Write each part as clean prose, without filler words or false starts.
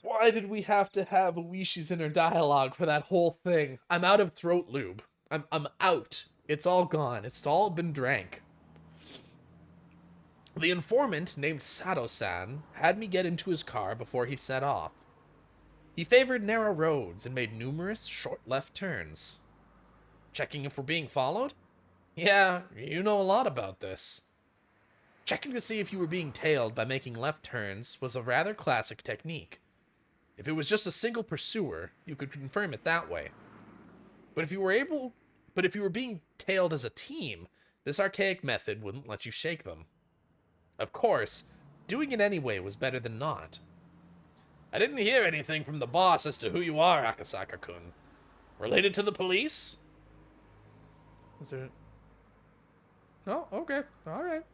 Why did we have to have Oishi's inner dialogue for that whole thing? I'm out of throat lube. I'm out. It's all gone. It's all been drank. The informant, named Sato-san, had me get into his car before he set off. He favored narrow roads and made numerous short left turns. Checking if we're being followed? Yeah, you know a lot about this. Checking to see if you were being tailed by making left turns was a rather classic technique. If it was just a single pursuer, you could confirm it that way. But if you were being tailed as a team, this archaic method wouldn't let you shake them. Of course, doing it anyway was better than not. I didn't hear anything from the boss as to who you are, Akasaka-kun. Related to the police? Is there... Oh, okay. Alright.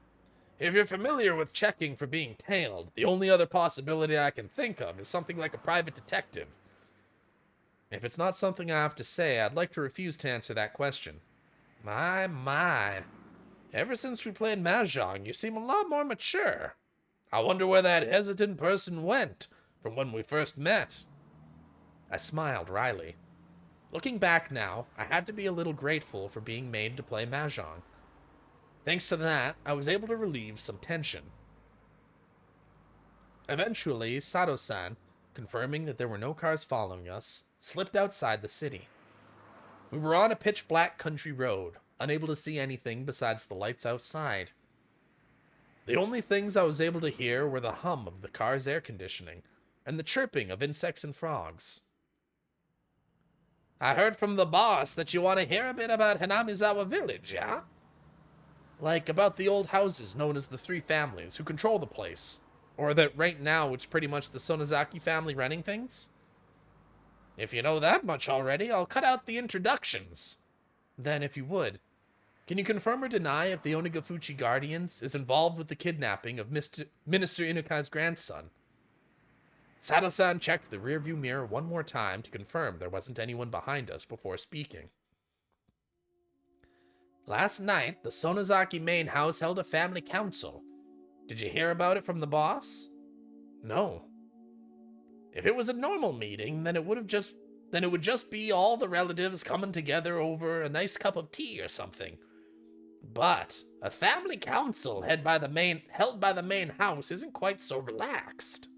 If you're familiar with checking for being tailed, the only other possibility I can think of is something like a private detective. If it's not something I have to say, I'd like to refuse to answer that question. My. Ever since we played Mahjong, you seem a lot more mature. I wonder where that hesitant person went from when we first met. I smiled wryly. Looking back now, I had to be a little grateful for being made to play Mahjong. Thanks to that, I was able to relieve some tension. Eventually, Sato-san, confirming that there were no cars following us, slipped outside the city. We were on a pitch-black country road, unable to see anything besides the lights outside. The only things I was able to hear were the hum of the car's air conditioning and the chirping of insects and frogs. I heard from the boss that you want to hear a bit about Hanamizawa Village, yeah? Like about the old houses known as the Three Families who control the place. Or that right now it's pretty much the Sonozaki family running things? If you know that much already, I'll cut out the introductions. Then, if you would, can you confirm or deny if the Onigafuchi Guardians is involved with the kidnapping of Minister Inukai's grandson? Sato-san checked the rearview mirror one more time to confirm there wasn't anyone behind us before speaking. Last night, the Sonozaki main house held a family council. Did you hear about it from the boss? No. If it was a normal meeting, then it would just be all the relatives coming together over a nice cup of tea or something. But a family council held by the main house isn't quite so relaxed.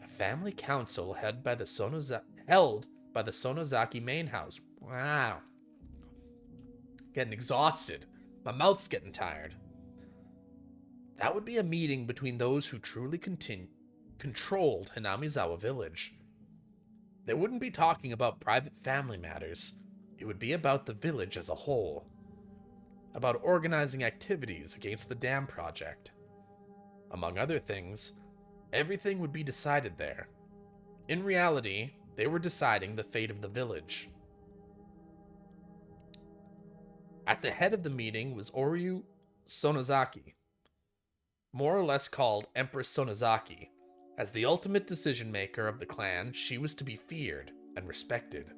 A family council held by the Sonozaki main house. Wow. Getting exhausted. My mouth's getting tired. That would be a meeting between those who truly controlled Hanamizawa Village. They wouldn't be talking about private family matters. It would be about the village as a whole. About organizing activities against the dam project. Among other things, everything would be decided there. In reality, they were deciding the fate of the village. At the head of the meeting was Oryu Sonozaki, more or less called Empress Sonozaki. As the ultimate decision-maker of the clan, she was to be feared and respected.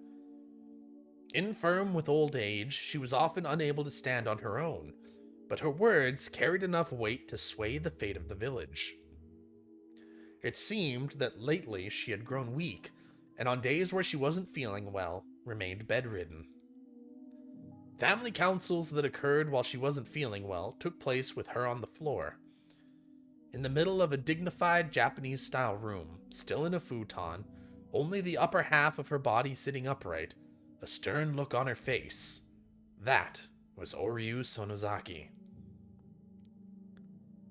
Infirm with old age, she was often unable to stand on her own, but her words carried enough weight to sway the fate of the village. It seemed that lately she had grown weak, and on days where she wasn't feeling well, remained bedridden. Family councils that occurred while she wasn't feeling well took place with her on the floor. In the middle of a dignified Japanese-style room, still in a futon, only the upper half of her body sitting upright, a stern look on her face. That was Oryu Sonozaki.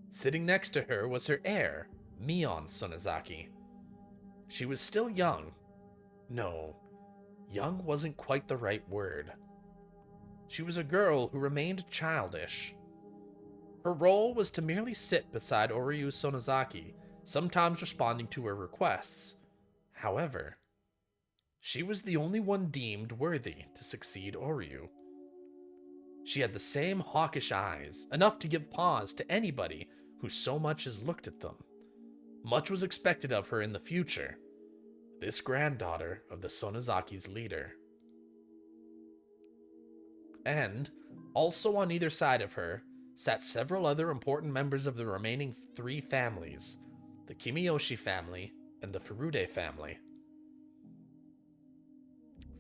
Sitting next to her was her heir, Mion Sonozaki. She was still young. No, young wasn't quite the right word. She was a girl who remained childish. Her role was to merely sit beside Oryu Sonozaki, sometimes responding to her requests. However, she was the only one deemed worthy to succeed Oryu. She had the same hawkish eyes, enough to give pause to anybody who so much as looked at them. Much was expected of her in the future, this granddaughter of the Sonozaki's leader. And, also on either side of her, sat several other important members of the remaining three families, the Kimiyoshi family, and the Furude family.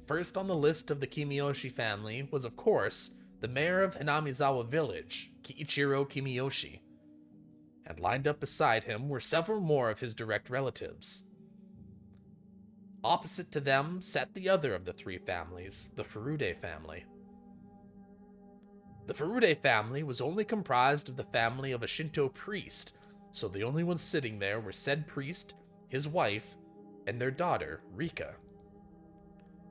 First on the list of the Kimiyoshi family was, of course, the mayor of Hinamizawa village, Kiichiro Kimiyoshi, and lined up beside him were several more of his direct relatives. Opposite to them sat the other of the three families, the Furude family. The Furude family was only comprised of the family of a Shinto priest, so the only ones sitting there were said priest, his wife, and their daughter, Rika.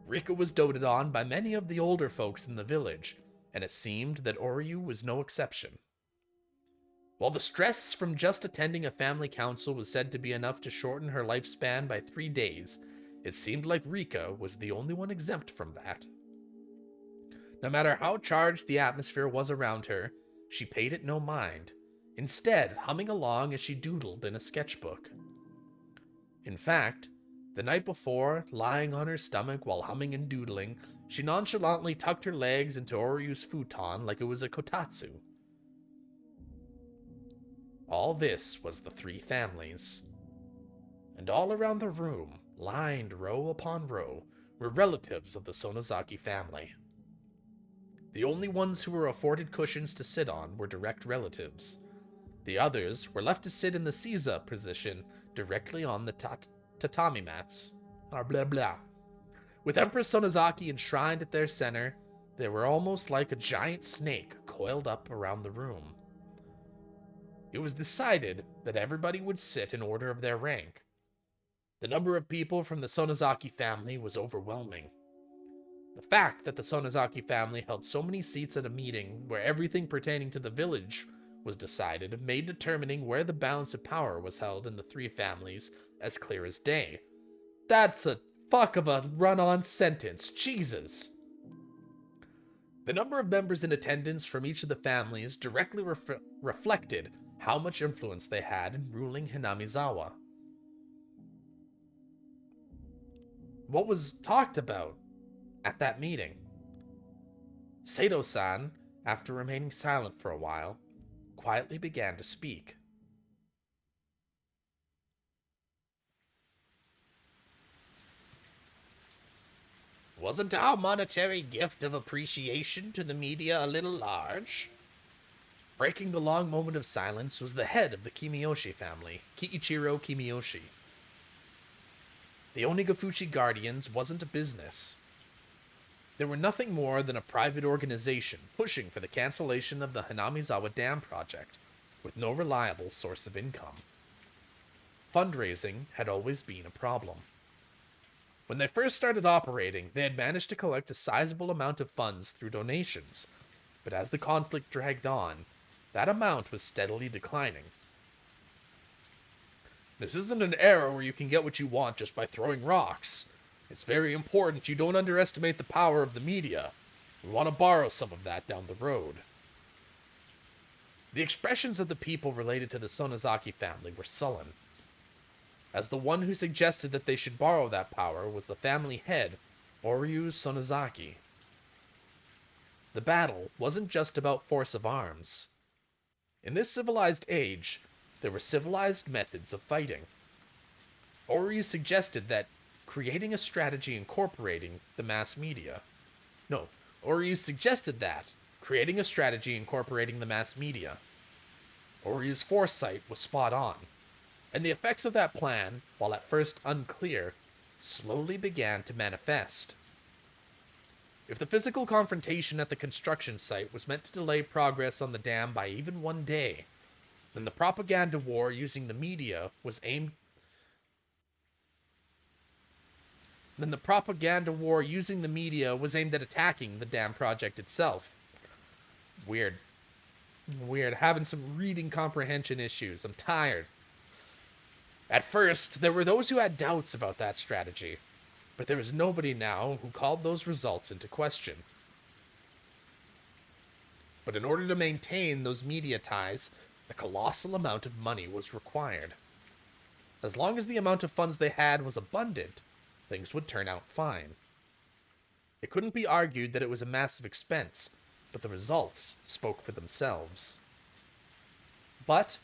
Rika was doted on by many of the older folks in the village, and it seemed that Oryu was no exception. While the stress from just attending a family council was said to be enough to shorten her lifespan by 3 days, it seemed like Rika was the only one exempt from that. No matter how charged the atmosphere was around her, she paid it no mind, instead humming along as she doodled in a sketchbook. In fact, the night before, lying on her stomach while humming and doodling, she nonchalantly tucked her legs into Oryu's futon like it was a kotatsu. All this was the three families. And all around the room, lined row upon row, were relatives of the Sonozaki family. The only ones who were afforded cushions to sit on were direct relatives. The others were left to sit in the seiza position directly on the tatami mats. Blah blah. With Empress Sonozaki enshrined at their center, they were almost like a giant snake coiled up around the room. It was decided that everybody would sit in order of their rank. The number of people from the Sonozaki family was overwhelming. The fact that the Sonozaki family held so many seats at a meeting where everything pertaining to the village was decided made determining where the balance of power was held in the three families as clear as day. That's a fuck of a run-on sentence, Jesus! The number of members in attendance from each of the families directly reflected how much influence they had in ruling Hinamizawa. What was talked about at that meeting? Sato-san, after remaining silent for a while, quietly began to speak. Wasn't our monetary gift of appreciation to the media a little large? Breaking the long moment of silence was the head of the Kimiyoshi family, Kiichiro Kimiyoshi. The Onigafuchi Guardians wasn't a business. They were nothing more than a private organization pushing for the cancellation of the Hinamizawa Dam project, with no reliable source of income. Fundraising had always been a problem. When they first started operating, they had managed to collect a sizable amount of funds through donations, but as the conflict dragged on, that amount was steadily declining. This isn't an era where you can get what you want just by throwing rocks. It's very important you don't underestimate the power of the media. We want to borrow some of that down the road. The expressions of the people related to the Sonozaki family were sullen, as the one who suggested that they should borrow that power was the family head, Oryu Sonozaki. The battle wasn't just about force of arms. In this civilized age, there were civilized methods of fighting. Oryu suggested that creating a strategy incorporating the mass media. Oryu's foresight was spot on, and the effects of that plan, while at first unclear, slowly began to manifest. If the physical confrontation at the construction site was meant to delay progress on the dam by even 1 day, then the propaganda war using the media was aimed at attacking the dam project itself. Weird. Having some reading comprehension issues. I'm tired. At first, there were those who had doubts about that strategy, but there was nobody now who called those results into question. But in order to maintain those media ties, a colossal amount of money was required. As long as the amount of funds they had was abundant, things would turn out fine. It couldn't be argued that it was a massive expense, but the results spoke for themselves. But,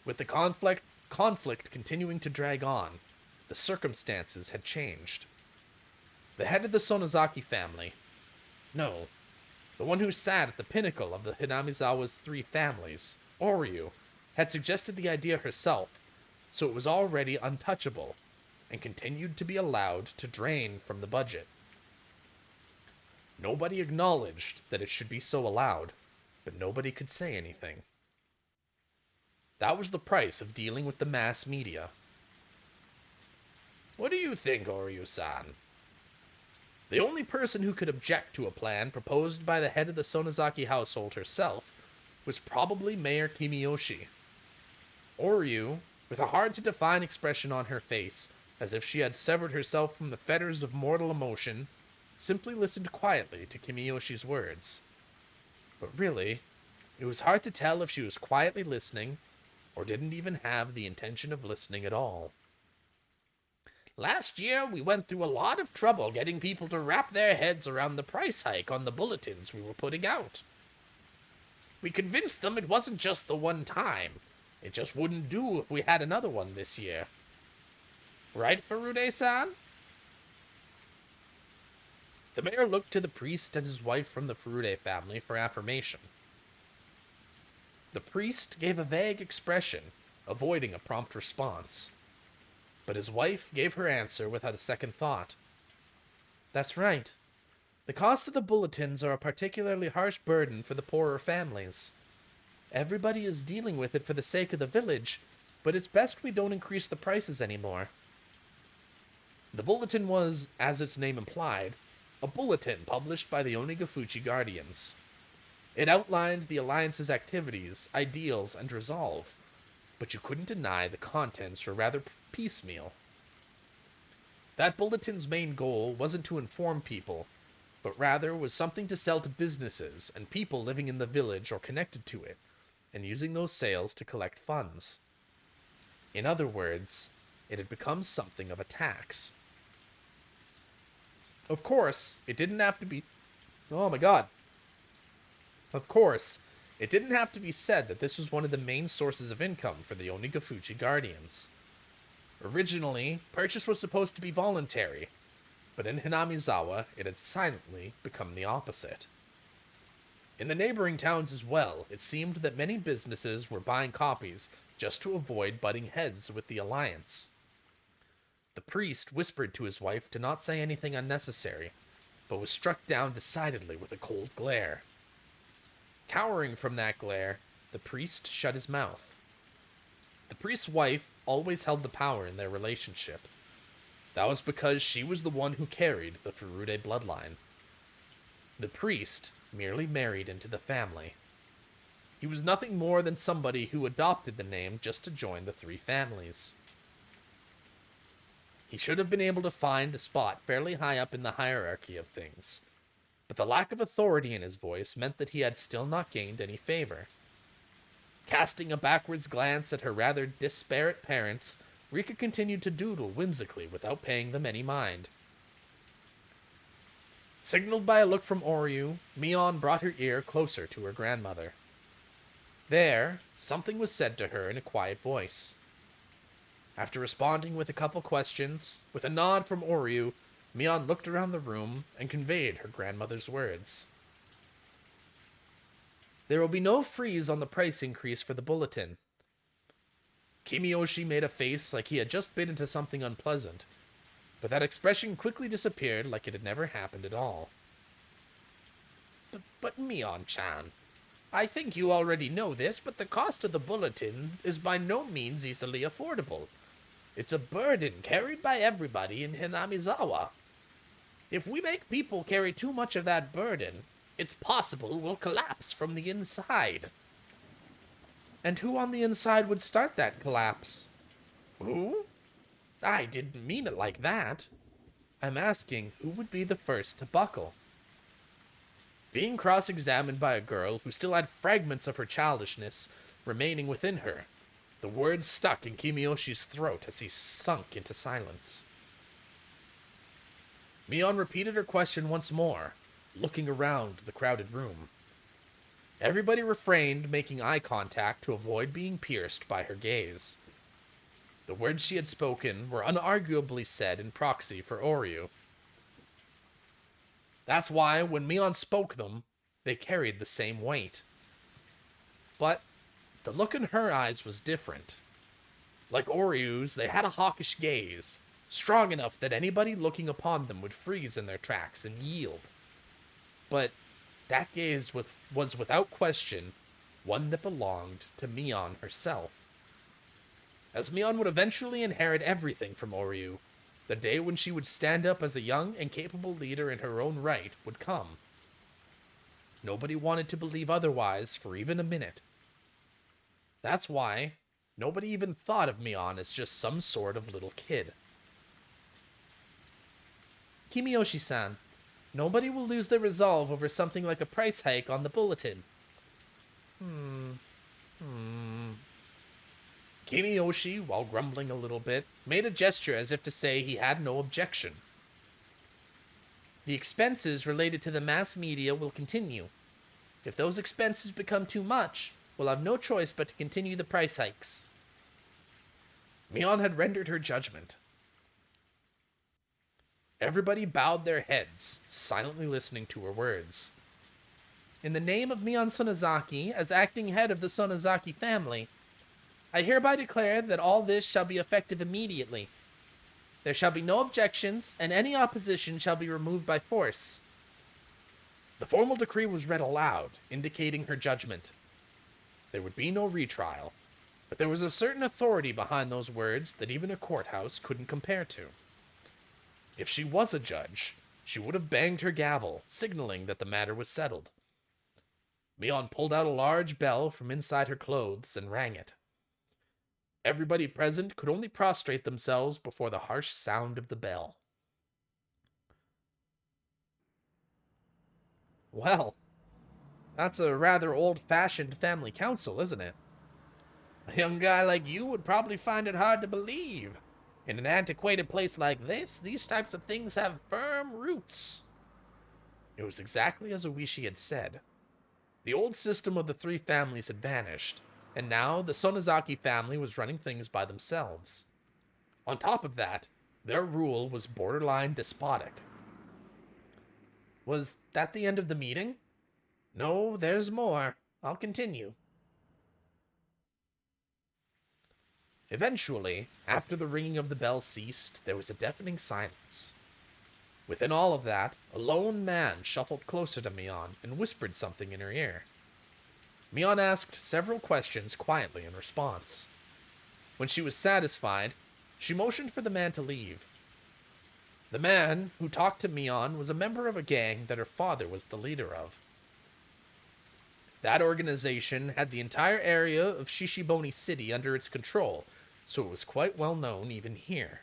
with the conflict continuing to drag on, The circumstances had changed. The head of the Sonozaki family, no, the one who sat at the pinnacle of the Hinamizawa's three families, Oryu, had suggested the idea herself, so it was already untouchable, and continued to be allowed to drain from the budget. Nobody acknowledged that it should be so allowed, but nobody could say anything. That was the price of dealing with the mass media. What do you think, Oryu-san? The only person who could object to a plan proposed by the head of the Sonozaki household herself was probably Mayor Kimiyoshi. Oryu, with a hard-to-define expression on her face, as if she had severed herself from the fetters of mortal emotion, simply listened quietly to Kimiyoshi's words. But really, it was hard to tell if she was quietly listening, or didn't even have the intention of listening at all. Last year, we went through a lot of trouble getting people to wrap their heads around the price hike on the bulletins we were putting out. We convinced them it wasn't just the one time. It just wouldn't do if we had another one this year. Right, Furude-san? The mayor looked to the priest and his wife from the Furude family for affirmation. The priest gave a vague expression, avoiding a prompt response. But his wife gave her answer without a second thought. That's right. The cost of the bulletins are a particularly harsh burden for the poorer families. Everybody is dealing with it for the sake of the village, but it's best we don't increase the prices anymore. The bulletin was, as its name implied, a bulletin published by the Onigafuchi Guardians. It outlined the Alliance's activities, ideals, and resolve, but you couldn't deny the contents were rather piecemeal. That bulletin's main goal wasn't to inform people, but rather was something to sell to businesses and people living in the village or connected to it, and using those sales to collect funds. In other words, it had become something of a tax. Of course, it didn't have to be... Oh my god. Of course, it didn't have to be said that this was one of the main sources of income for the Onigafuchi Guardians. Originally, purchase was supposed to be voluntary, but in Hinamizawa, it had silently become the opposite. In the neighboring towns as well, it seemed that many businesses were buying copies just to avoid butting heads with the Alliance. The priest whispered to his wife to not say anything unnecessary, but was struck down decidedly with a cold glare. Cowering from that glare, the priest shut his mouth. The priest's wife always held the power in their relationship. That was because she was the one who carried the Furude bloodline. The priest merely married into the family. He was nothing more than somebody who adopted the name just to join the three families. He should have been able to find a spot fairly high up in the hierarchy of things, but the lack of authority in his voice meant that he had still not gained any favor. Casting a backwards glance at her rather disparate parents, Rika continued to doodle whimsically without paying them any mind. Signaled by a look from Oryu, Mion brought her ear closer to her grandmother. There, something was said to her in a quiet voice. After responding with a couple questions, with a nod from Oryu, Mion looked around the room and conveyed her grandmother's words. There will be no freeze on the price increase for the bulletin. Kimiyoshi made a face like he had just bit into something unpleasant, but that expression quickly disappeared like it had never happened at all. But Mion-chan, I think you already know this, but the cost of the bulletin is by no means easily affordable. It's a burden carried by everybody in Hinamizawa. If we make people carry too much of that burden, it's possible we'll collapse from the inside. And who on the inside would start that collapse? Who? I didn't mean it like that. I'm asking who would be the first to buckle. Being cross-examined by a girl who still had fragments of her childishness remaining within her, the words stuck in Kimiyoshi's throat as he sunk into silence. Mion repeated her question once more, looking around the crowded room. Everybody refrained making eye contact to avoid being pierced by her gaze. The words she had spoken were unarguably said in proxy for Oryu. That's why, when Mion spoke them, they carried the same weight. But the look in her eyes was different. Like Oryu's, they had a hawkish gaze, strong enough that anybody looking upon them would freeze in their tracks and yield. But that gaze was without question one that belonged to Mion herself. As Mion would eventually inherit everything from Oryu, the day when she would stand up as a young and capable leader in her own right would come. Nobody wanted to believe otherwise for even a minute. That's why nobody even thought of Mion as just some sort of little kid. Kimiyoshi-san, nobody will lose their resolve over something like a price hike on the bulletin. Kimiyoshi, while grumbling a little bit, made a gesture as if to say he had no objection. The expenses related to the mass media will continue. If those expenses become too much, we'll have no choice but to continue the price hikes. Mion had rendered her judgment. Everybody bowed their heads, silently listening to her words. In the name of Mion Sonozaki, as acting head of the Sonozaki family, I hereby declare that all this shall be effective immediately. There shall be no objections, and any opposition shall be removed by force. The formal decree was read aloud, indicating her judgment. There would be no retrial, but there was a certain authority behind those words that even a courthouse couldn't compare to. If she was a judge, she would have banged her gavel, signaling that the matter was settled. Mion pulled out a large bell from inside her clothes and rang it. Everybody present could only prostrate themselves before the harsh sound of the bell. Well, that's a rather old-fashioned family council, isn't it? A young guy like you would probably find it hard to believe. In an antiquated place like this, these types of things have firm roots. It was exactly as Oishi had said. The old system of the three families had vanished, and now the Sonozaki family was running things by themselves. On top of that, their rule was borderline despotic. Was that the end of the meeting? No, there's more. I'll continue. Eventually, after the ringing of the bell ceased, there was a deafening silence. Within all of that, a lone man shuffled closer to Mion and whispered something in her ear. Mion asked several questions quietly in response. When she was satisfied, she motioned for the man to leave. The man who talked to Mion was a member of a gang that her father was the leader of. That organization had the entire area of Shishiboni City under its control, so it was quite well known even here.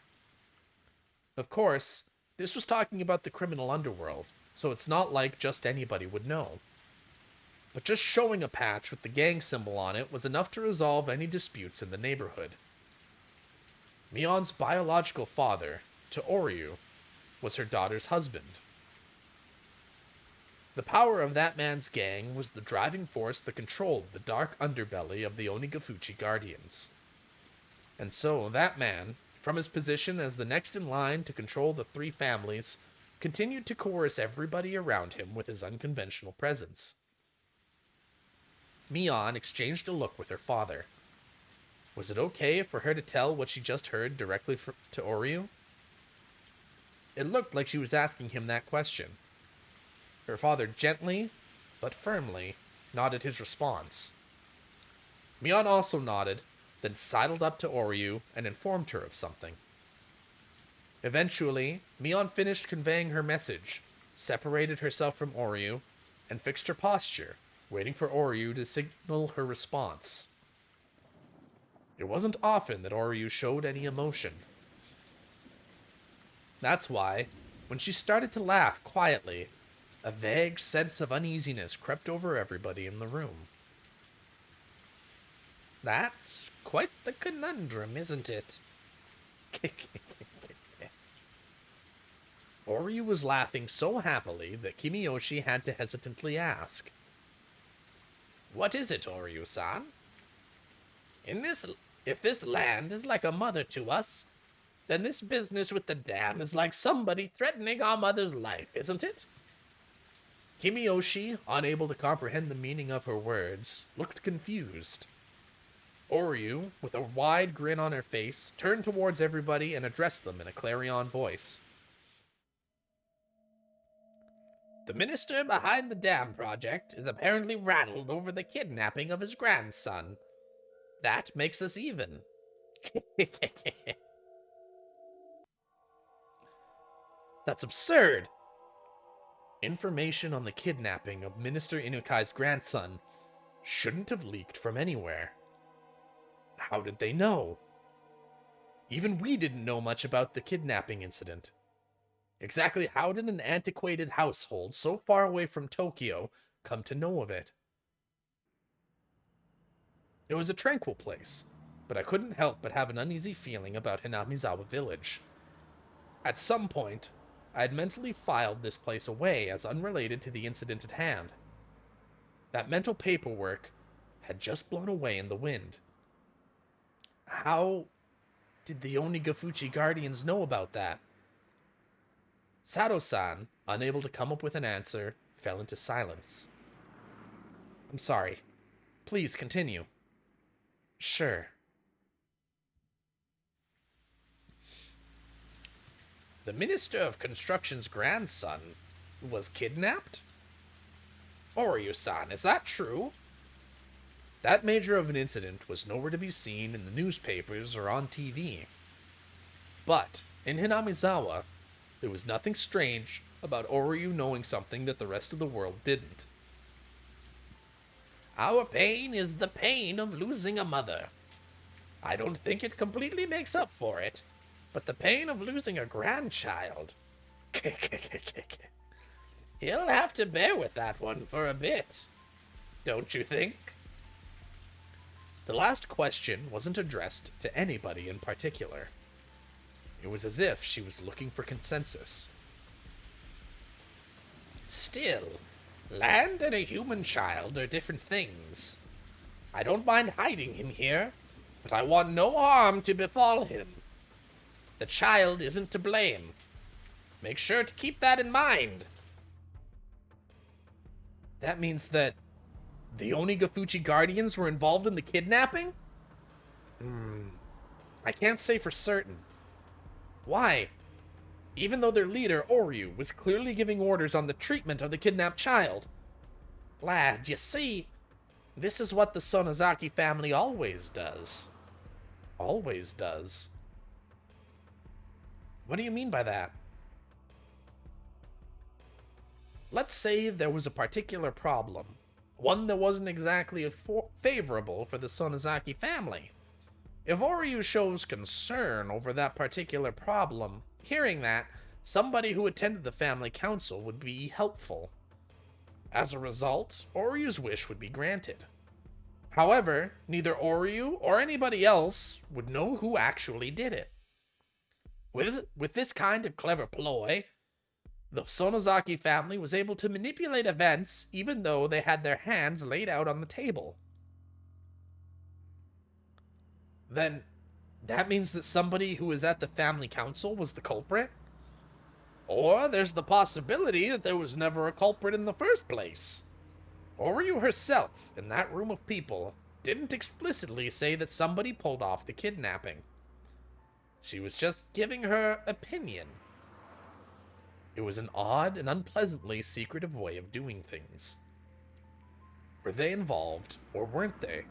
Of course, this was talking about the criminal underworld, so it's not like just anybody would know. But just showing a patch with the gang symbol on it was enough to resolve any disputes in the neighborhood. Mion's biological father, Oryu, was her daughter's husband. The power of that man's gang was the driving force that controlled the dark underbelly of the Onigafuchi Guardians. And so that man, from his position as the next in line to control the three families, continued to coerce everybody around him with his unconventional presence. Mion exchanged a look with her father. Was it okay for her to tell what she just heard directly to Oryu? It looked like she was asking him that question. Her father gently, but firmly, nodded his response. Mion also nodded, then sidled up to Oryu and informed her of something. Eventually, Mion finished conveying her message, separated herself from Oryu, and fixed her posture, waiting for Oryu to signal her response. It wasn't often that Oryu showed any emotion. That's why, when she started to laugh quietly, a vague sense of uneasiness crept over everybody in the room. That's quite the conundrum, isn't it? Oryu was laughing so happily that Kimiyoshi had to hesitantly ask. What is it, Oryu-san? In this If this land is like a mother to us, then this business with the dam is like somebody threatening our mother's life, isn't it? Kimiyoshi, unable to comprehend the meaning of her words, looked confused. Oryu, with a wide grin on her face, turned towards everybody and addressed them in a clarion voice. The minister behind the dam project is apparently rattled over the kidnapping of his grandson. That makes us even. That's absurd. Information on the kidnapping of Minister Inukai's grandson shouldn't have leaked from anywhere. How did they know? Even we didn't know much about the kidnapping incident. Exactly how did an antiquated household so far away from Tokyo come to know of it? It was a tranquil place, but I couldn't help but have an uneasy feeling about Hinamizawa Village. At some point, I had mentally filed this place away as unrelated to the incident at hand. That mental paperwork had just blown away in the wind. How did the Onigafuchi Guardians know about that? Sato-san, unable to come up with an answer, fell into silence. I'm sorry. Please continue. Sure. The Minister of Construction's grandson was kidnapped? Oryu-san, is that true? That major of an incident was nowhere to be seen in the newspapers or on TV. But, in Hinamizawa, there was nothing strange about Oryu knowing something that the rest of the world didn't. Our pain is the pain of losing a mother. I don't think it completely makes up for it, but the pain of losing a grandchild... He'll have to bear with that one for a bit, don't you think? The last question wasn't addressed to anybody in particular. It was as if she was looking for consensus. Still, land and a human child are different things. I don't mind hiding him here, but I want no harm to befall him. The child isn't to blame. Make sure to keep that in mind. That means that the Onigafuchi Guardians were involved in the kidnapping? I can't say for certain. Why? Even though their leader, Oryu, was clearly giving orders on the treatment of the kidnapped child. Lad, you see, this is what the Sonozaki family always does. Always does. What do you mean by that? Let's say there was a particular problem. One that wasn't exactly favorable for the Sonozaki family. If Oryu shows concern over that particular problem, hearing that, somebody who attended the family council would be helpful. As a result, Oryu's wish would be granted. However, neither Oryu or anybody else would know who actually did it. With this kind of clever ploy, the Sonozaki family was able to manipulate events even though they had their hands laid out on the table. Then, that means that somebody who was at the family council was the culprit? Or there's the possibility that there was never a culprit in the first place. Oryu herself, in that room of people, didn't explicitly say that somebody pulled off the kidnapping. She was just giving her opinion. It was an odd and unpleasantly secretive way of doing things. Were they involved, or weren't they?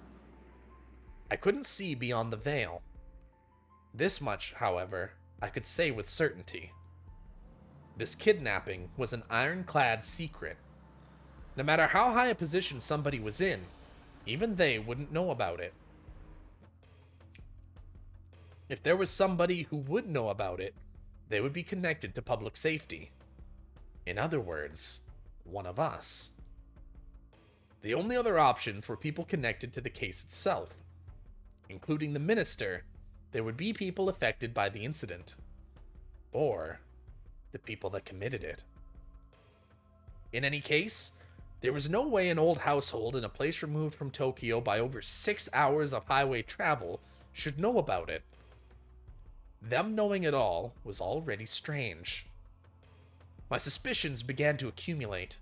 I couldn't see beyond the veil. This much, however, I could say with certainty. This kidnapping was an ironclad secret. No matter how high a position somebody was in, even they wouldn't know about it. If there was somebody who would know about it, they would be connected to public safety. In other words, one of us. The only other option for people connected to the case itself, including the minister, there would be people affected by the incident. Or the people that committed it. In any case, there was no way an old household in a place removed from Tokyo by over 6 hours of highway travel should know about it. Them knowing it all was already strange. My suspicions began to accumulate,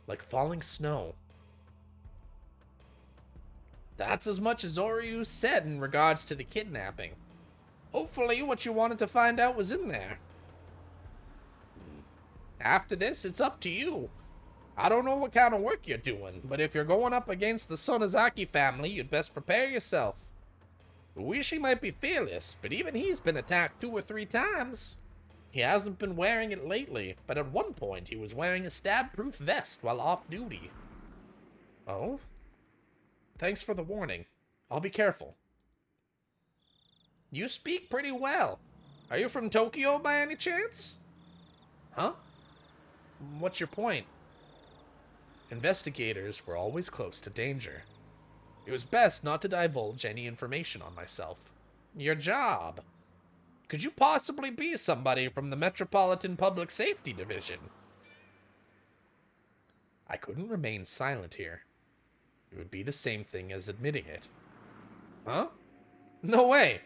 like falling snow. That's as much as Oryu said in regards to the kidnapping. Hopefully what you wanted to find out was in there. After this, it's up to you. I don't know what kind of work you're doing, but if you're going up against the Sonozaki family, you'd best prepare yourself. Uishi might be fearless, but even he's been attacked 2 or 3 times. He hasn't been wearing it lately, but at one point he was wearing a stab-proof vest while off duty. Oh? Thanks for the warning. I'll be careful. You speak pretty well. Are you from Tokyo by any chance? Huh? What's your point? Investigators were always close to danger. It was best not to divulge any information on myself. Your job. Could you possibly be somebody from the Metropolitan Public Safety Division? I couldn't remain silent here. It would be the same thing as admitting it. Huh? No way!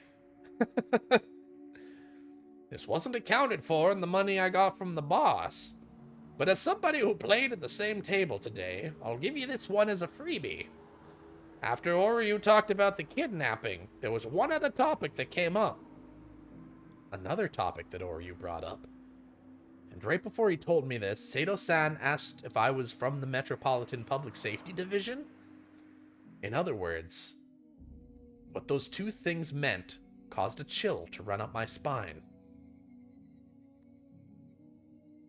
This wasn't accounted for in the money I got from the boss. But as somebody who played at the same table today, I'll give you this one as a freebie. After Oryu talked about the kidnapping, there was one other topic that came up. Another topic that Oryu brought up. And right before he told me this, Sato-san asked if I was from the Metropolitan Public Safety Division. In other words, what those 2 things meant caused a chill to run up my spine.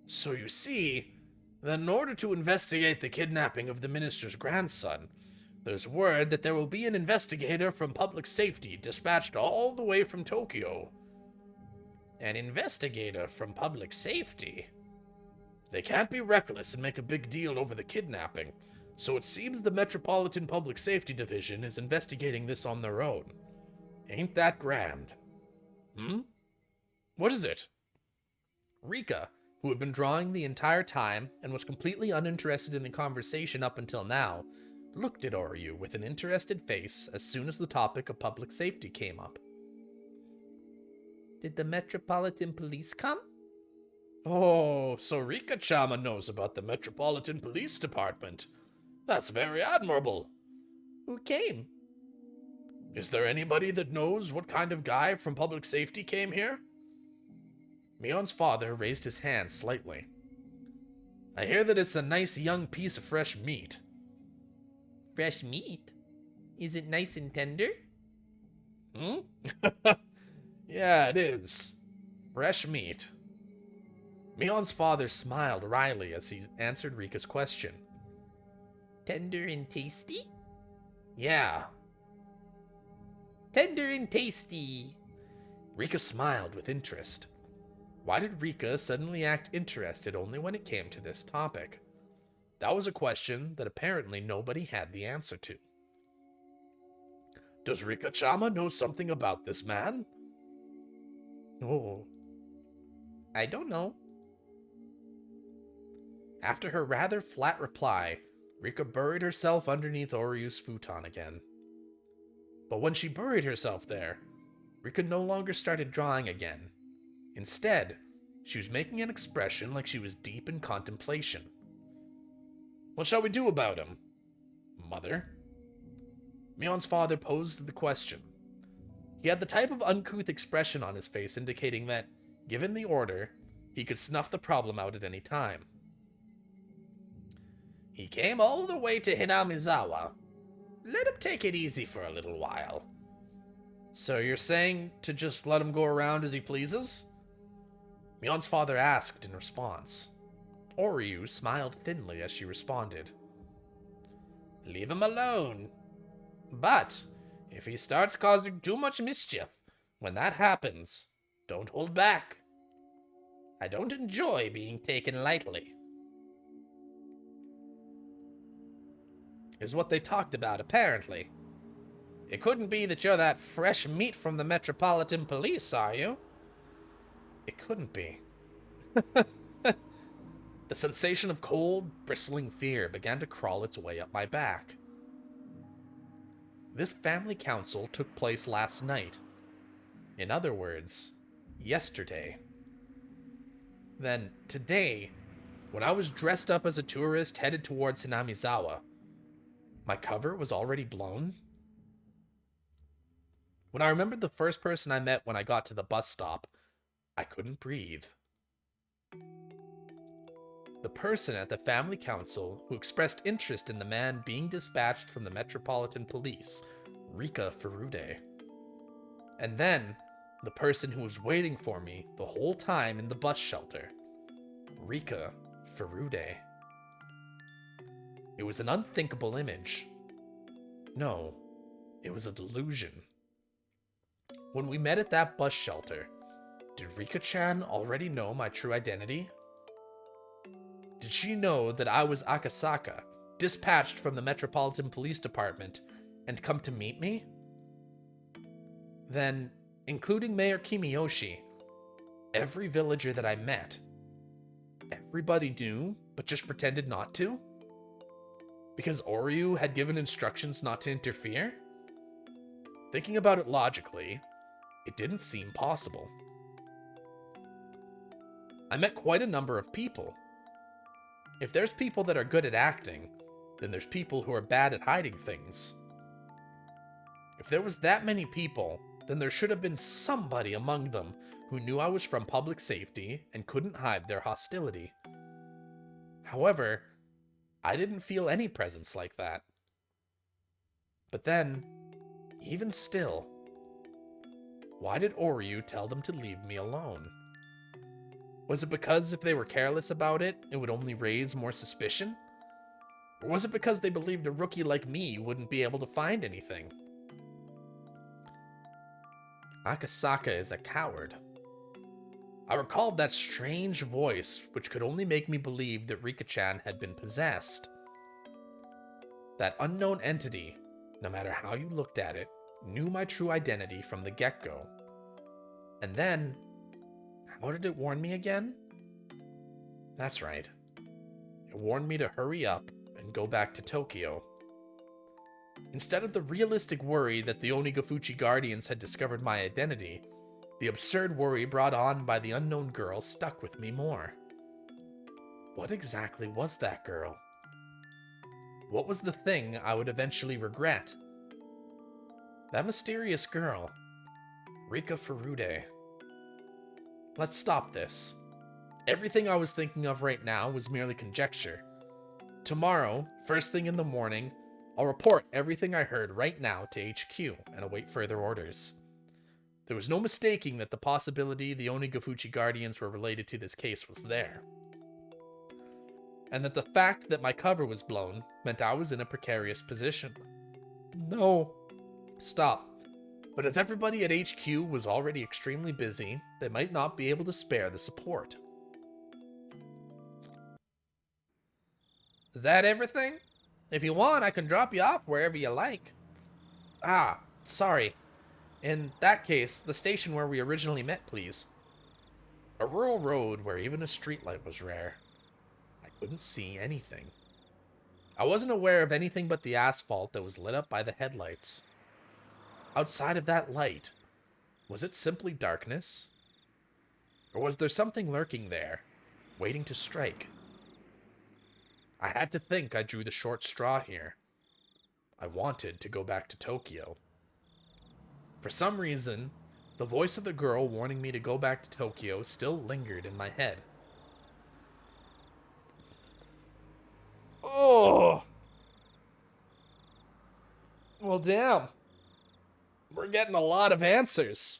So you see, that in order to investigate the kidnapping of the minister's grandson, there's word that there will be an investigator from public safety dispatched all the way from Tokyo. An investigator from public safety? They can't be reckless and make a big deal over the kidnapping, so it seems the Metropolitan Public Safety Division is investigating this on their own. Ain't that grand? What is it? Rika, who had been drawing the entire time and was completely uninterested in the conversation up until now, looked at Oryu with an interested face as soon as the topic of public safety came up. Did the Metropolitan Police come? Oh, so Rika-chama knows about the Metropolitan Police Department. That's very admirable. Who came? Is there anybody that knows what kind of guy from public safety came here? Mion's father raised his hand slightly. I hear that it's a nice young piece of fresh meat. Fresh meat? Is it nice and tender? Yeah, it is. Fresh meat. Mion's father smiled wryly as he answered Rika's question. Tender and tasty? Yeah. Tender and tasty. Rika smiled with interest. Why did Rika suddenly act interested only when it came to this topic? That was a question that apparently nobody had the answer to. Does Rika-chama know something about this man? Oh, I don't know. After her rather flat reply, Rika buried herself underneath Oryu's futon again. But when she buried herself there, Rika no longer started drawing again. Instead, she was making an expression like she was deep in contemplation. What shall we do about him, Mother? Mion's father posed the question. He had the type of uncouth expression on his face indicating that, given the order, he could snuff the problem out at any time. He came all the way to Hinamizawa. Let him take it easy for a little while. So you're saying to just let him go around as he pleases? Mion's father asked in response. Oryu smiled thinly as she responded. Leave him alone. But if he starts causing too much mischief, when that happens, don't hold back. I don't enjoy being taken lightly. Is what they talked about, apparently. It couldn't be that you're that fresh meat from the Metropolitan Police, are you? It couldn't be. The sensation of cold, bristling fear began to crawl its way up my back. This family council took place last night. In other words, yesterday. Then, today, when I was dressed up as a tourist headed towards Hinamizawa, my cover was already blown. When I remembered the first person I met when I got to the bus stop, I couldn't breathe. The person at the family council who expressed interest in the man being dispatched from the Metropolitan Police, Rika Furude. And then, the person who was waiting for me the whole time in the bus shelter, Rika Furude. It was an unthinkable image. No, it was a delusion. When we met at that bus shelter, did Rika-chan already know my true identity? Did she know that I was Akasaka, dispatched from the Metropolitan Police Department, and come to meet me? Then, including Mayor Kimiyoshi, every villager that I met, everybody knew, but just pretended not to? Because Oryu had given instructions not to interfere? Thinking about it logically, it didn't seem possible. I met quite a number of people. If there's people that are good at acting, then there's people who are bad at hiding things. If there was that many people, then there should have been somebody among them who knew I was from public safety and couldn't hide their hostility. However, I didn't feel any presence like that. But then, even still, why did Oryu tell them to leave me alone? Was it because if they were careless about it, it would only raise more suspicion? Or was it because they believed a rookie like me wouldn't be able to find anything? Akasaka is a coward. I recalled that strange voice, which could only make me believe that Rika-chan had been possessed. That unknown entity, no matter how you looked at it, knew my true identity from the get-go. And then, how did it warn me again? That's right. It warned me to hurry up and go back to Tokyo. Instead of the realistic worry that the Onigafuchi Guardians had discovered my identity, the absurd worry brought on by the unknown girl stuck with me more. What exactly was that girl? What was the thing I would eventually regret? That mysterious girl, Rika Furude. Let's stop this. Everything I was thinking of right now was merely conjecture. Tomorrow, first thing in the morning, I'll report everything I heard right now to HQ and await further orders. There was no mistaking that the possibility the Onigafuchi Guardians were related to this case was there. And that the fact that my cover was blown meant I was in a precarious position. No. Stop. But as everybody at HQ was already extremely busy, they might not be able to spare the support. Is that everything? If you want, I can drop you off wherever you like. Ah, sorry. In that case, the station where we originally met, please. A rural road where even a streetlight was rare. I couldn't see anything. I wasn't aware of anything but the asphalt that was lit up by the headlights. Outside of that light, was it simply darkness? Or was there something lurking there, waiting to strike? I had to think I drew the short straw here. I wanted to go back to Tokyo. For some reason, the voice of the girl warning me to go back to Tokyo still lingered in my head. Oh! Well, damn. We're getting a lot of answers.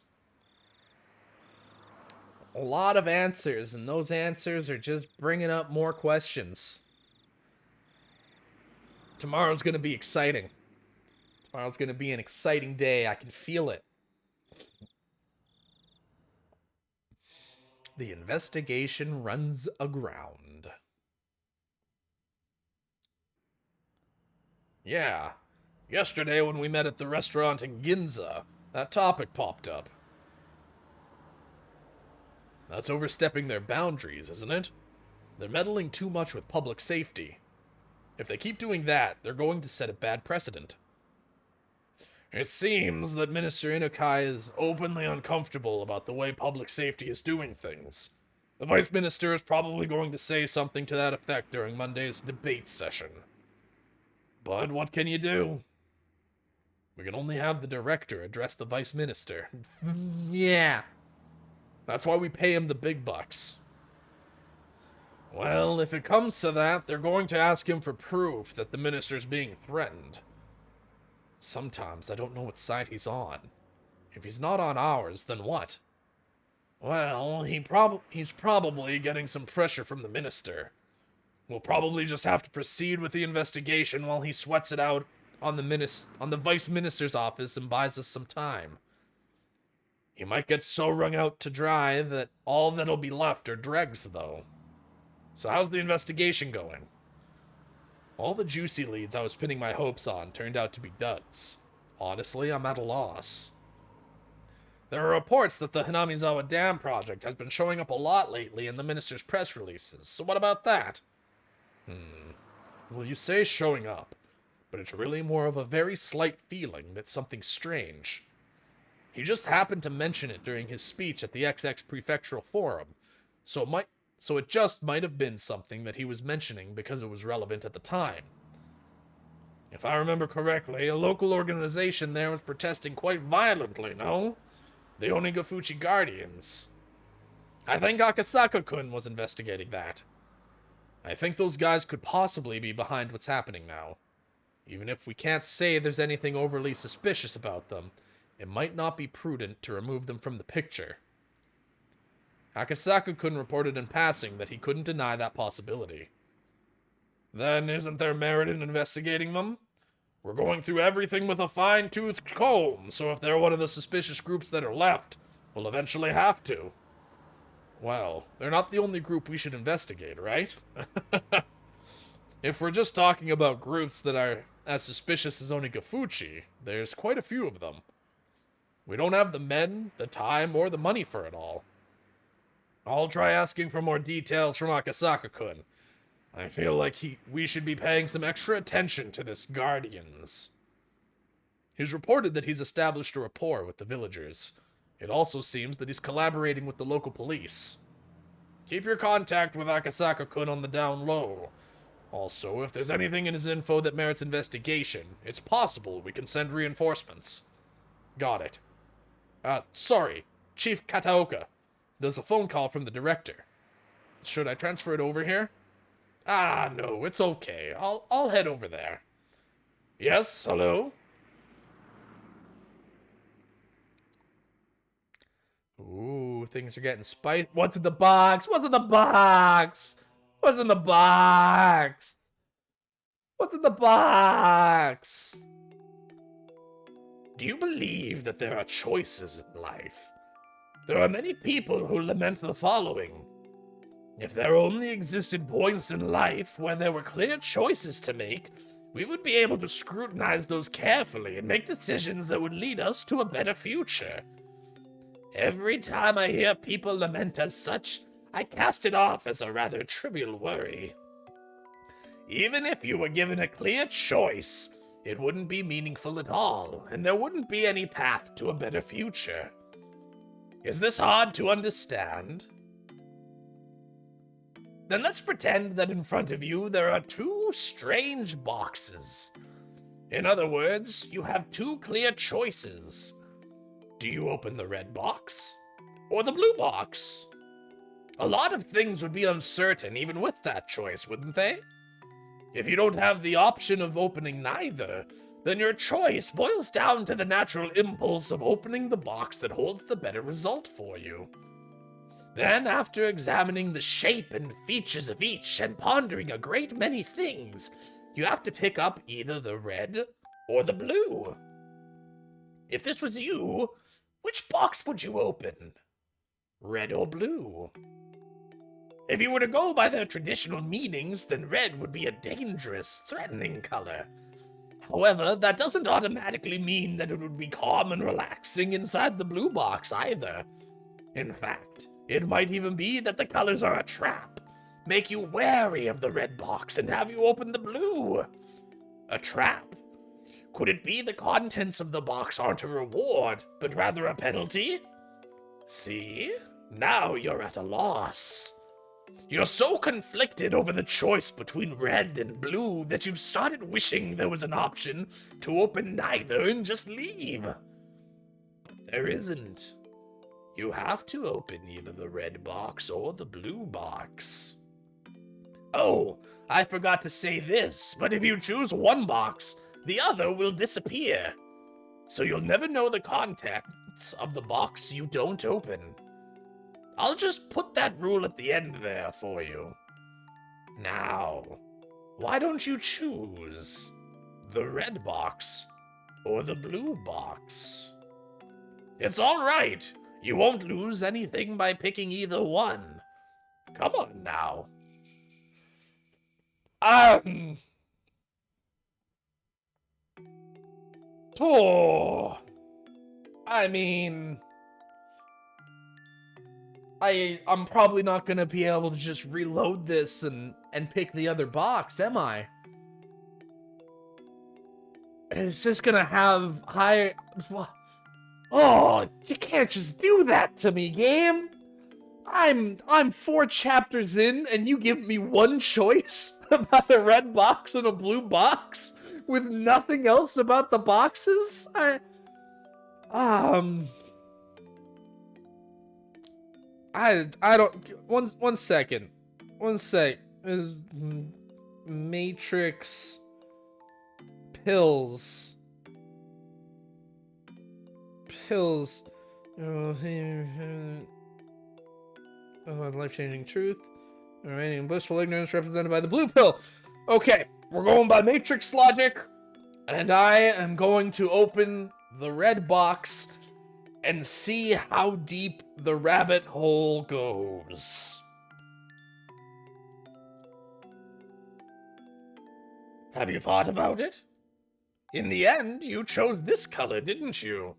A lot of answers, and those answers are just bringing up more questions. Tomorrow's going to be exciting. Tomorrow's going to be an exciting day. I can feel it. The investigation runs aground. Yeah. Yesterday when we met at the restaurant in Ginza, that topic popped up. That's overstepping their boundaries, isn't it? They're meddling too much with public safety. If they keep doing that, they're going to set a bad precedent. It seems that Minister Inukai is openly uncomfortable about the way public safety is doing things. The Vice Minister is probably going to say something to that effect during Monday's debate session. But what can you do? We can only have the Director address the Vice Minister. Yeah. That's why we pay him the big bucks. Well, if it comes to that, they're going to ask him for proof that the Minister's being threatened. Sometimes I don't know what side he's on. If he's not on ours, then what? Well, he's probably getting some pressure from the Minister. We'll probably just have to proceed with the investigation while he sweats it out on the Vice Minister's office and buys us some time. He might get so wrung out to dry that all that'll be left are dregs, though. So how's the investigation going? All the juicy leads I was pinning my hopes on turned out to be duds. Honestly, I'm at a loss. There are reports that the Hinamizawa Dam project has been showing up a lot lately in the minister's press releases, so what about that? Well, you say showing up, but it's really more of a very slight feeling that something's strange. He just happened to mention it during his speech at the XX Prefectural Forum, so it just might have been something that he was mentioning because it was relevant at the time. If I remember correctly, a local organization there was protesting quite violently, no? The Onigafuchi Guardians. I think Akasaka-kun was investigating that. I think those guys could possibly be behind what's happening now. Even if we can't say there's anything overly suspicious about them, it might not be prudent to remove them from the picture. Akasaka-kun reported in passing that he couldn't deny that possibility. Then isn't there merit in investigating them? We're going through everything with a fine-toothed comb, so if they're one of the suspicious groups that are left, we'll eventually have to. Well, they're not the only group we should investigate, right? If we're just talking about groups that are as suspicious as Onigafuchi, there's quite a few of them. We don't have the men, the time, or the money for it all. I'll try asking for more details from Akasaka-kun. I feel like we should be paying some extra attention to this Guardians. He's reported that he's established a rapport with the villagers. It also seems that he's collaborating with the local police. Keep your contact with Akasaka-kun on the down low. Also, if there's anything in his info that merits investigation, it's possible we can send reinforcements. Got it. Sorry, Chief Kataoka. There's a phone call from the director. Should I transfer it over here? No, it's okay. I'll head over there. Yes, hello? Ooh, things are getting spicy. What's in the box? What's in the box? What's in the box? What's in the box? Do you believe that there are choices in life? There are many people who lament the following. If there only existed points in life where there were clear choices to make, we would be able to scrutinize those carefully and make decisions that would lead us to a better future. Every time I hear people lament as such, I cast it off as a rather trivial worry. Even if you were given a clear choice, it wouldn't be meaningful at all, and there wouldn't be any path to a better future. Is this hard to understand? Then let's pretend that in front of you there are two strange boxes. In other words, you have two clear choices. Do you open the red box or the blue box? A lot of things would be uncertain even with that choice, wouldn't they? If you don't have the option of opening neither, then your choice boils down to the natural impulse of opening the box that holds the better result for you. Then, after examining the shape and features of each and pondering a great many things, you have to pick up either the red or the blue. If this was you, which box would you open? Red or blue? If you were to go by their traditional meanings, then red would be a dangerous, threatening color. However, that doesn't automatically mean that it would be calm and relaxing inside the blue box either. In fact, it might even be that the colors are a trap, make you wary of the red box and have you open the blue. A trap? Could it be the contents of the box aren't a reward, but rather a penalty? See? Now you're at a loss. You're so conflicted over the choice between red and blue that you've started wishing there was an option to open neither and just leave. But there isn't. You have to open either the red box or the blue box. Oh, I forgot to say this, but if you choose one box, the other will disappear. So you'll never know the contents of the box you don't open. I'll just put that rule at the end there for you. Now, why don't you choose the red box or the blue box? It's all right. You won't lose anything by picking either one. Come on now. Oh, I mean, I'm probably not gonna be able to just reload this and pick the other box, am I? It's just gonna have high. Oh, you can't just do that to me, game. I'm 4 chapters in, and you give me one choice about a red box and a blue box with nothing else about the boxes? I don't. One second. One sec. Is Matrix pills. Life-changing truth. Remaining blissful ignorance represented by the blue pill. Okay, we're going by Matrix logic, and I am going to open the red box and see how deep the rabbit hole goes. Have you thought about it? In the end, you chose this color, didn't you?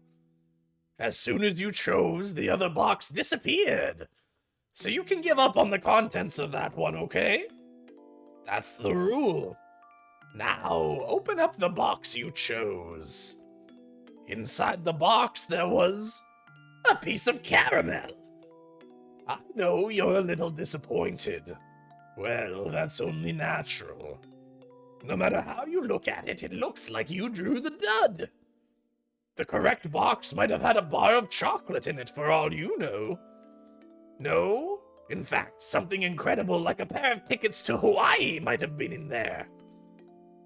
As soon as you chose, the other box disappeared. So you can give up on the contents of that one, okay? That's the rule. Now, open up the box you chose. Inside the box, there was a piece of caramel. I know you're a little disappointed. Well, that's only natural. No matter how you look at it, it looks like you drew the dud. The correct box might have had a bar of chocolate in it for all you know. No? In fact, something incredible like a pair of tickets to Hawaii might have been in there.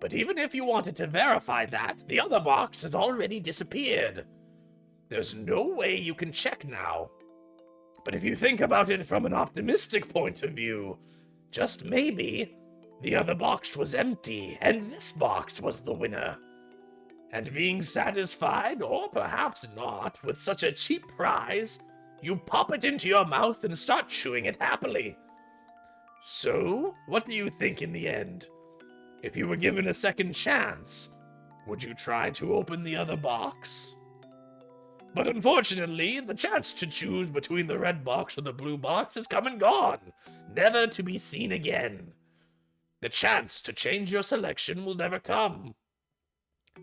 But even if you wanted to verify that, the other box has already disappeared. There's no way you can check now. But if you think about it from an optimistic point of view, just maybe, the other box was empty, and this box was the winner. And being satisfied, or perhaps not, with such a cheap prize, you pop it into your mouth and start chewing it happily. So, what do you think in the end? If you were given a second chance, would you try to open the other box? But unfortunately, the chance to choose between the red box or the blue box is come and gone, never to be seen again. The chance to change your selection will never come.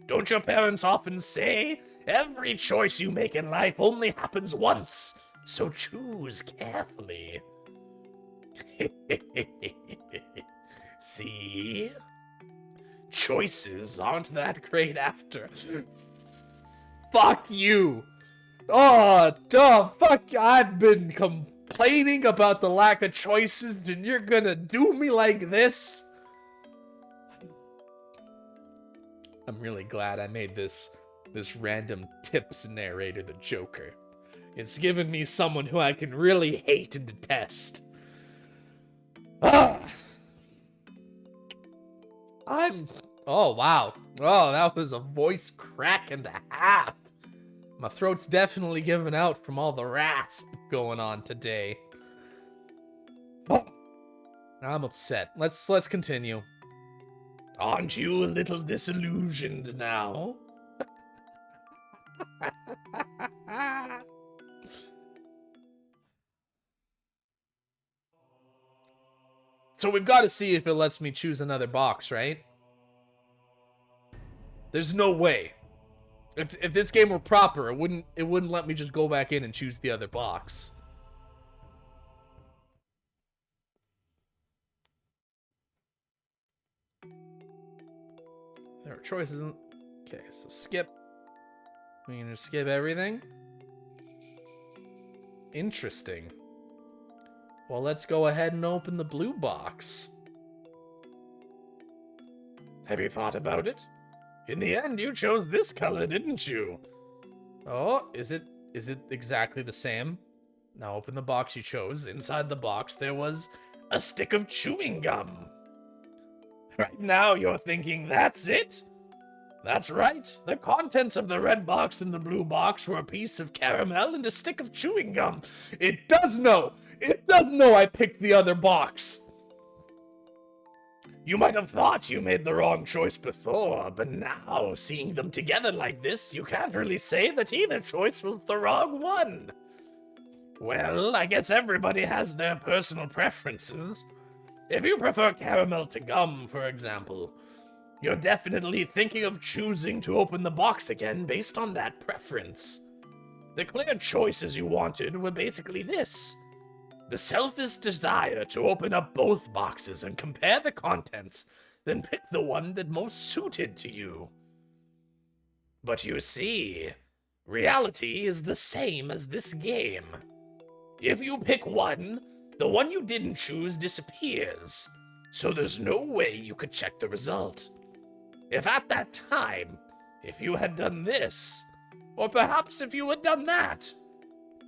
Don't your parents often say, every choice you make in life only happens once, so choose carefully? See? Choices aren't that great after. Fuck you! Oh, fuck, I've been complaining about the lack of choices, and you're gonna do me like this? I'm really glad I made this random tips narrator the Joker. It's given me someone who I can really hate and detest. Oh, wow. Oh, that was a voice crack and a half. My throat's definitely giving out from all the rasp going on today. Oh, I'm upset. Let's continue. Aren't you a little disillusioned now? So we've got to see if it lets me choose another box, right? There's no way. If this game were proper, it wouldn't let me just go back in and choose the other box. There are choices. Okay, so skip. We can just skip everything. Interesting. Well, let's go ahead and open the blue box. Have you thought about it? In the end, you chose this color, didn't you? Oh, is it exactly the same? Now open the box you chose. Inside the box, there was a stick of chewing gum. Right now, you're thinking, that's it? That's right. The contents of the red box and the blue box were a piece of caramel and a stick of chewing gum. It does know. It does know I picked the other box. You might have thought you made the wrong choice before, but now, seeing them together like this, you can't really say that either choice was the wrong one. Well, I guess everybody has their personal preferences. If you prefer caramel to gum, for example, you're definitely thinking of choosing to open the box again based on that preference. The clear choices you wanted were basically this. The selfish desire to open up both boxes and compare the contents, then pick the one that most suited to you. But you see, reality is the same as this game. If you pick one, the one you didn't choose disappears, so there's no way you could check the result. If at that time, if you had done this, or perhaps if you had done that,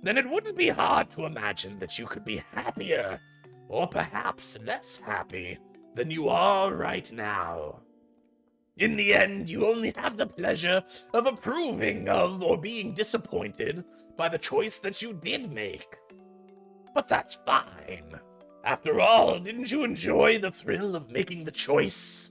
then it wouldn't be hard to imagine that you could be happier, or perhaps less happy, than you are right now. In the end, you only have the pleasure of approving of or being disappointed by the choice that you did make. But that's fine. After all, didn't you enjoy the thrill of making the choice?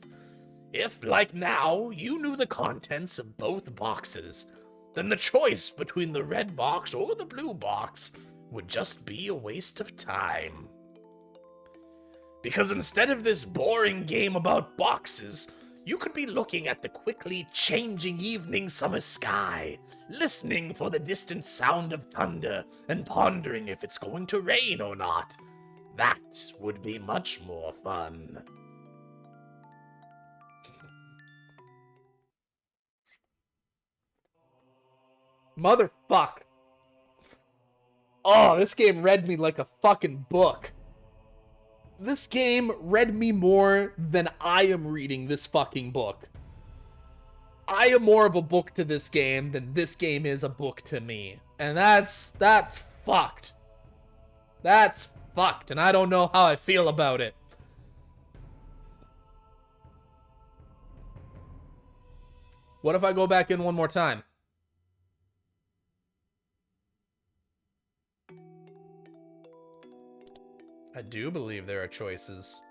If, like now, you knew the contents of both boxes, then the choice between the red box or the blue box would just be a waste of time. Because instead of this boring game about boxes, you could be looking at the quickly changing evening summer sky, listening for the distant sound of thunder, and pondering if it's going to rain or not. That would be much more fun. Motherfuck. Oh, this game read me like a fucking book. This game read me more than I am reading this fucking book. I am more of a book to this game than this game is a book to me. And that's fucked. That's fucked, and I don't know how I feel about it. What if I go back in one more time? I do believe there are choices.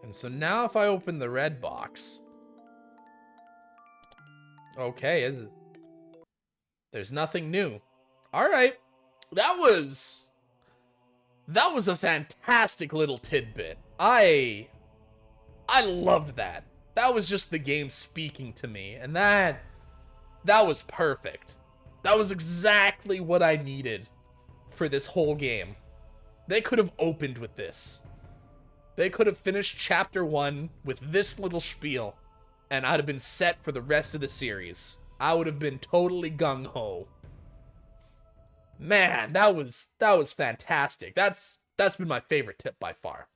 And so now if I open the red box... Okay, there's nothing new. Alright. That was a fantastic little tidbit. I loved that. That was just the game speaking to me. And that was perfect. That was exactly what I needed for this whole game. They could have opened with this. They could have finished chapter 1 with this little spiel, and I'd have been set for the rest of the series. I would have been totally gung-ho. Man, that was fantastic. That's been my favorite tip by far.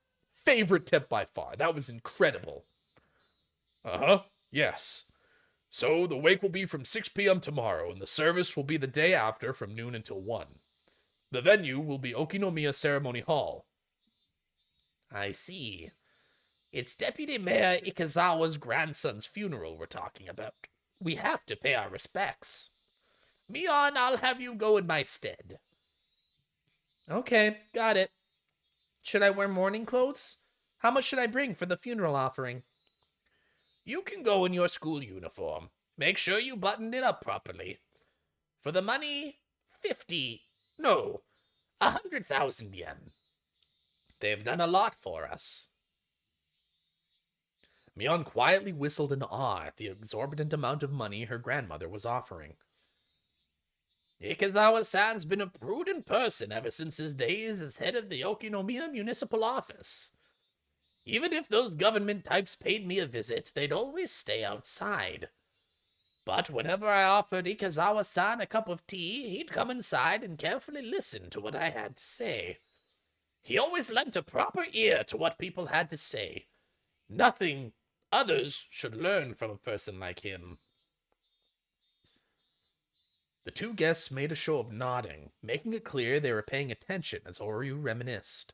Favorite tip by far. That was incredible. Uh-huh. Yes. So the wake will be from 6 p.m. tomorrow, and the service will be the day after from noon until 1. The venue will be Okinomiya Ceremony Hall. I see. It's Deputy Mayor Ikazawa's grandson's funeral we're talking about. We have to pay our respects. Mion, I'll have you go in my stead. Okay, got it. Should I wear mourning clothes? How much should I bring for the funeral offering? You can go in your school uniform. Make sure you button it up properly. For the money, 100,000 yen. They've done a lot for us. Mion quietly whistled in awe at the exorbitant amount of money her grandmother was offering. Ikazawa-san's been a prudent person ever since his days as head of the Okinomiya municipal office. Even if those government types paid me a visit, they'd always stay outside. But whenever I offered Ikazawa-san a cup of tea, he'd come inside and carefully listen to what I had to say. He always lent a proper ear to what people had to say. Nothing others should learn from a person like him. The two guests made a show of nodding, making it clear they were paying attention as Oryu reminisced.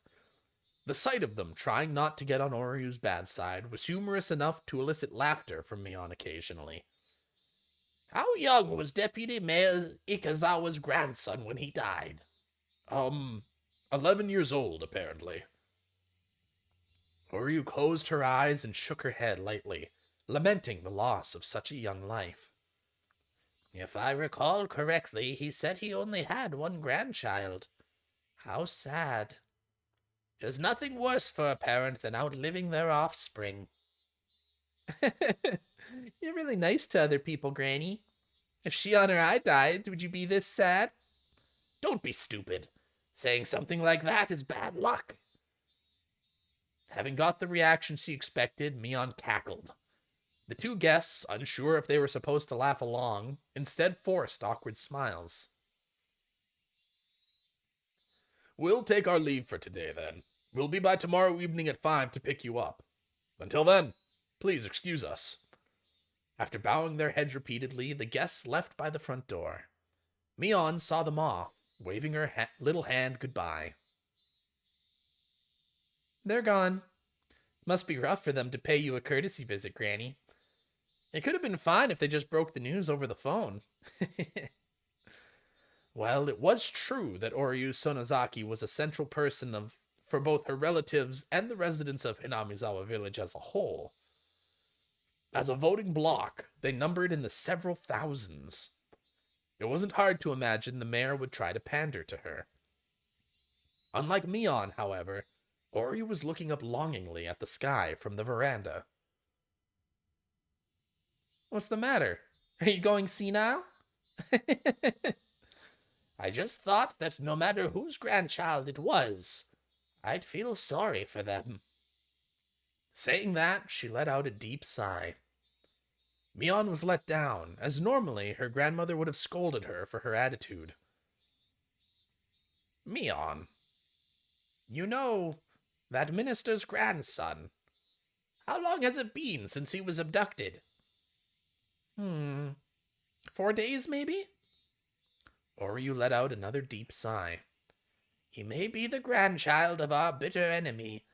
The sight of them trying not to get on Oryu's bad side was humorous enough to elicit laughter from Mion occasionally. How young was Deputy Mayor Ikazawa's grandson when he died? 11 years old, apparently. Oryu closed her eyes and shook her head lightly, lamenting the loss of such a young life. If I recall correctly, he said he only had one grandchild. How sad. There's nothing worse for a parent than outliving their offspring. You're really nice to other people, Granny. If Shion or I died, would you be this sad? Don't be stupid. Saying something like that is bad luck. Having got the reaction she expected, Mion cackled. The two guests, unsure if they were supposed to laugh along, instead forced awkward smiles. We'll take our leave for today, then. We'll be by tomorrow evening at 5 to pick you up. Until then, please excuse us. After bowing their heads repeatedly, the guests left by the front door. Mion saw them off, waving her little hand goodbye. They're gone. Must be rough for them to pay you a courtesy visit, Granny. It could have been fine if they just broke the news over the phone. Well, it was true that Oryu Sonozaki was a central person for both her relatives and the residents of Hinamizawa village as a whole. As a voting bloc, they numbered in the several thousands. It wasn't hard to imagine the mayor would try to pander to her. Unlike Mion, however, Oryu was looking up longingly at the sky from the veranda. What's the matter? Are you going senile? I just thought that no matter whose grandchild it was, I'd feel sorry for them. Saying that, she let out a deep sigh. Mion was let down, as normally her grandmother would have scolded her for her attitude. Mion, you know, that minister's grandson. How long has it been since he was abducted? 4 days, maybe? Oryu let out another deep sigh. He may be the grandchild of our bitter enemy,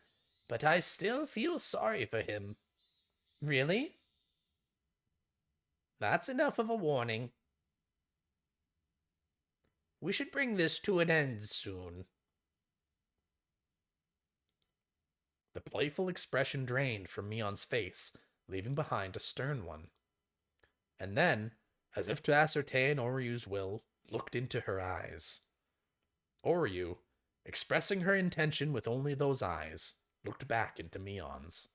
but I still feel sorry for him. Really? That's enough of a warning. We should bring this to an end soon. The playful expression drained from Mion's face, leaving behind a stern one. And then, as if to ascertain Oryu's will, looked into her eyes. Oryu, expressing her intention with only those eyes, looked back into Mion's.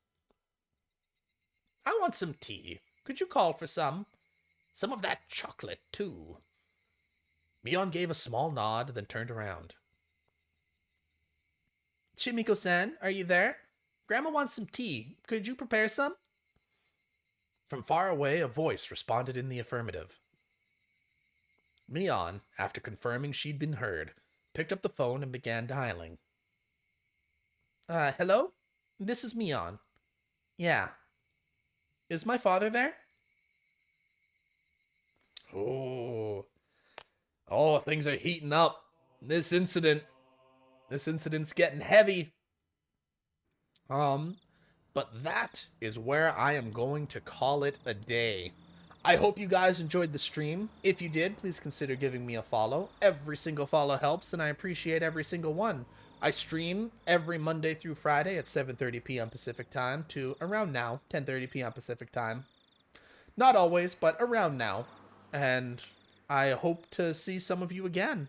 I want some tea. Could you call for some? Some of that chocolate, too. Mion gave a small nod, then turned around. Chimiko-san, are you there? Grandma wants some tea. Could you prepare some? From far away, a voice responded in the affirmative. Mion, after confirming she'd been heard, picked up the phone and began dialing. Hello? This is Mion. Yeah. Is my father there? Oh, things are heating up. This incident's getting heavy. But that is where I am going to call it a day. I hope you guys enjoyed the stream. If you did, please consider giving me a follow. Every single follow helps, and I appreciate every single one. I stream every Monday through Friday at 7:30 p.m. Pacific time to around now, 10:30 p.m. Pacific time. Not always, but around now. And I hope to see some of you again.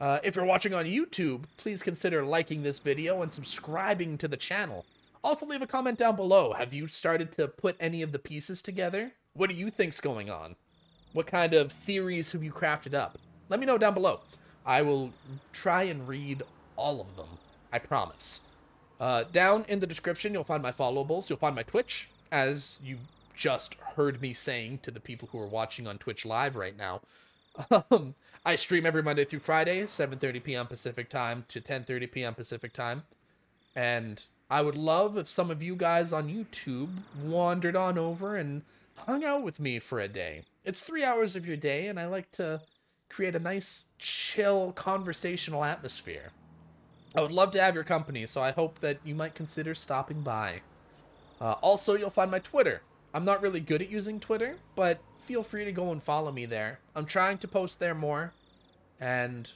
If you're watching on YouTube, please consider liking this video and subscribing to the channel. Also, leave a comment down below. Have you started to put any of the pieces together? What do you think's going on? What kind of theories have you crafted up? Let me know down below. I will try and read all of them. I promise. Down in the description, you'll find my followables. You'll find my Twitch, as you just heard me saying to the people who are watching on Twitch Live right now. I stream every Monday through Friday, 7:30 p.m. Pacific time to 10:30 p.m. Pacific time. And I would love if some of you guys on YouTube wandered on over and hung out with me for a day. It's 3 hours of your day, and I like to create a nice, chill, conversational atmosphere. I would love to have your company, so I hope that you might consider stopping by. Also, you'll find my Twitter. I'm not really good at using Twitter, but feel free to go and follow me there. I'm trying to post there more, and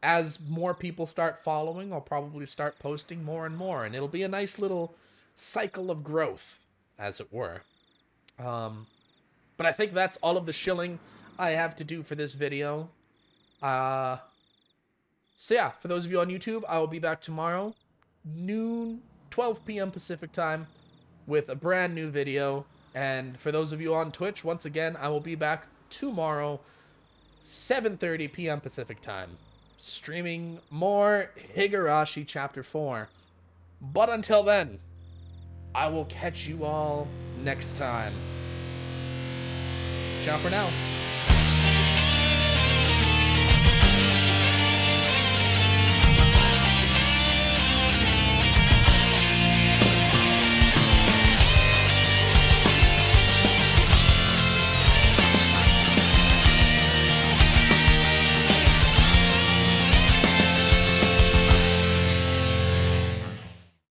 as more people start following, I'll probably start posting more and more, and it'll be a nice little cycle of growth, as it were. But I think that's all of the shilling I have to do for this video. So yeah, for those of you on YouTube, I will be back tomorrow, noon, 12 p.m. Pacific time, with a brand new video. And for those of you on Twitch, once again, I will be back tomorrow, 7:30 p.m. Pacific time, streaming more Higurashi Chapter 4. But until then, I will catch you all next time. Ciao for now.